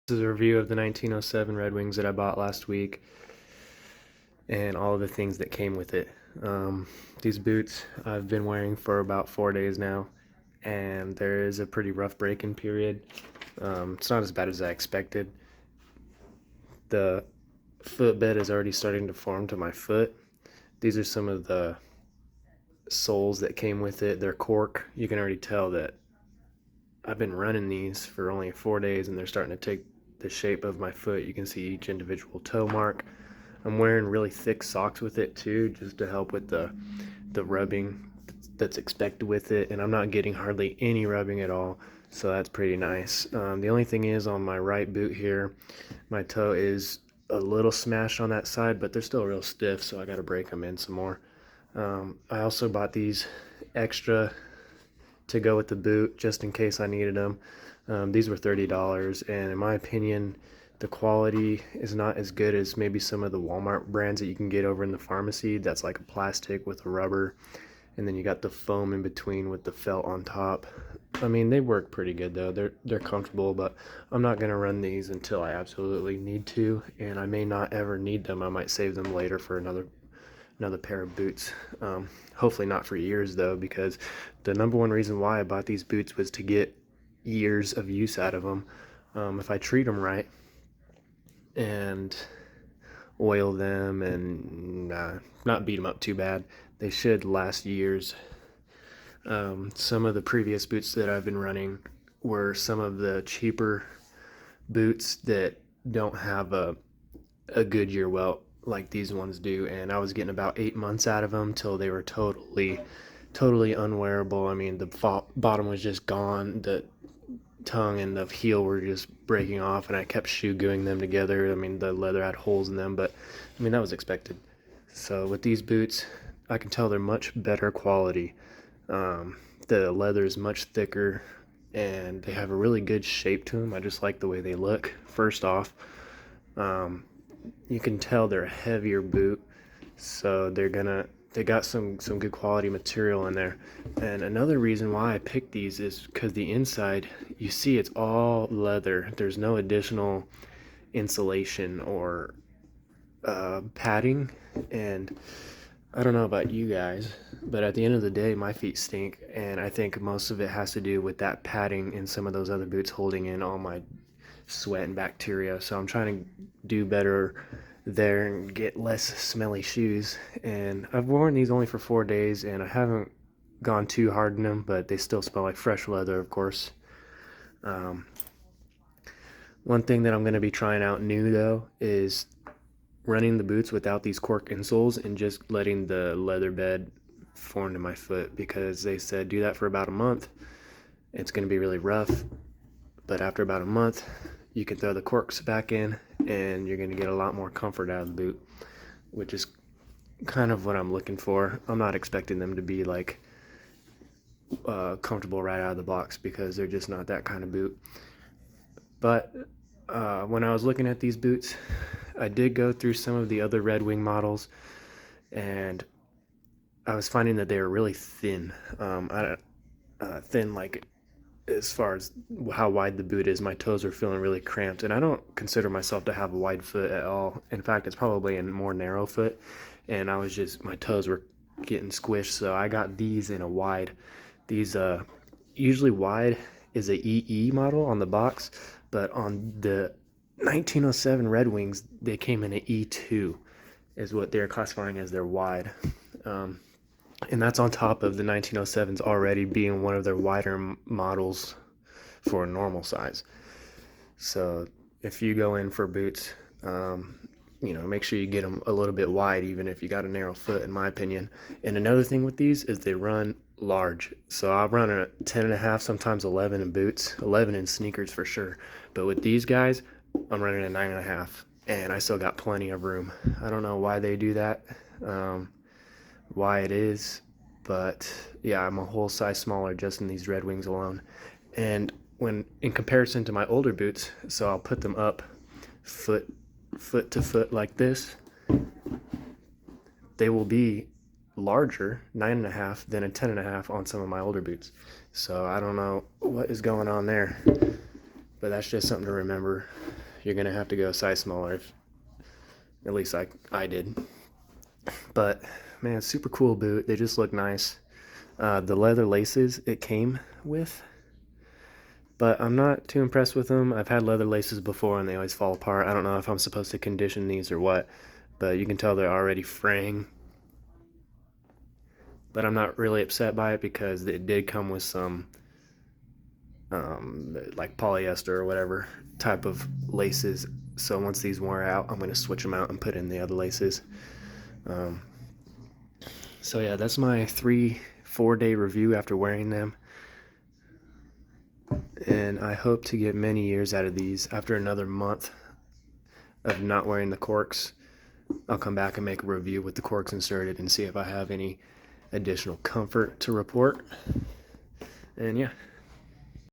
This is a review of the 1907 Red Wings that I bought last week and all of the things that came with it. These boots I've been wearing for about 4 days now, and there is a pretty rough break-in period. It's not as bad as I expected. The footbed is already starting to form to my foot. These are some of the soles that came with it. They're cork. You can already tell that I've been running these for only 4 days and they're starting to take the shape of my foot. You can see each individual toe mark. I'm wearing really thick socks with it too, just to help with the rubbing that's expected with it, and I'm not getting hardly any rubbing at all, so that's pretty nice. The only thing is on my right boot here, my toe is a little smashed on that side, but they're still real stiff, so I got to break them in some more. I also bought these extra to go with the boot just in case I needed them. These were $30, and in my opinion, the quality is not as good as maybe some of the Walmart brands that you can get over in the pharmacy. That's like a plastic with a rubber, and then you got the foam in between with the felt on top. I mean, they work pretty good though. They're comfortable, but I'm not gonna run these until I absolutely need to, and I may not ever need them. I might save them later for another pair of boots. Hopefully not for years though, because the number one reason why I bought these boots was to get years of use out of them. If I treat them right and oil them and not beat them up too bad, they should last years. Some of the previous boots that I've been running were some of the cheaper boots that don't have a Goodyear welt like these ones do, and I was getting about 8 months out of them till they were totally unwearable. I mean, the bottom was just gone, the tongue and the heel were just breaking off, and I kept shoe gooing them together. I mean, the leather had holes in them, but I mean, that was expected. So with these boots, I can tell they're much better quality. The leather is much thicker, and they have a really good shape to them. I just like the way they look. First off, um, you can tell they're a heavier boot, so they got some good quality material in there. And another reason why I picked these is because the inside, you see, it's all leather. There's no additional insulation or padding. And I don't know about you guys, but at the end of the day, my feet stink, and I think most of it has to do with that padding in some of those other boots holding in all my sweat and bacteria. So I'm trying to do better there and get less smelly shoes. And I've worn these only for 4 days, and I haven't gone too hard in them, but they still smell like fresh leather, of course. Um, One thing that I'm going to be trying out new though is running the boots without these cork insoles and just letting the leather bed form to my foot, because they said do that for about a month. It's going to be really rough, but after about a month, you can throw the corks back in and you're going to get a lot more comfort out of the boot, which is kind of what I'm looking for. I'm not expecting them to be like comfortable right out of the box, because they're just not that kind of boot. But when I was looking at these boots, I did go through some of the other Red Wing models, and I was finding that they were really thin. Thin, like as far as how wide the boot is. My toes are feeling really cramped, and I don't consider myself to have a wide foot at all. In fact, it's probably a more narrow foot, and my toes were getting squished, so I got these in a wide. These usually wide is a EE model on the box, but on the 1907 Red Wings they came in an E2, is what they're classifying as their wide. Um, and that's on top of the 1907s already being one of their wider models for a normal size. So if you go in for boots, make sure you get them a little bit wide, even if you got a narrow foot, in my opinion. And another thing with these is they run large. So I'll run a 10 and a half, sometimes 11 in boots, 11 in sneakers for sure. But with these guys, I'm running a 9.5, and I still got plenty of room. I don't know why they do that. Why it is, but yeah, I'm a whole size smaller just in these Red Wings alone. And when in comparison to my older boots, so I'll put them up foot to foot like this, they will be larger, 9.5, than a 10.5 on some of my older boots. So I don't know what is going on there, But that's just something to remember. You're gonna have to go a size smaller, at least I did. But man, super cool boot. They just look nice. The leather laces it came with, but I'm not too impressed with them. I've had leather laces before and they always fall apart. I don't know if I'm supposed to condition these or what, but you can tell they're already fraying. But I'm not really upset by it because it did come with some like polyester or whatever type of laces. So once these wear out, I'm going to switch them out and put in the other laces. So yeah, that's my 3-4 day review after wearing them. And I hope to get many years out of these. After another month of not wearing the corks, I'll come back and make a review with the corks inserted and see if I have any additional comfort to report. And yeah.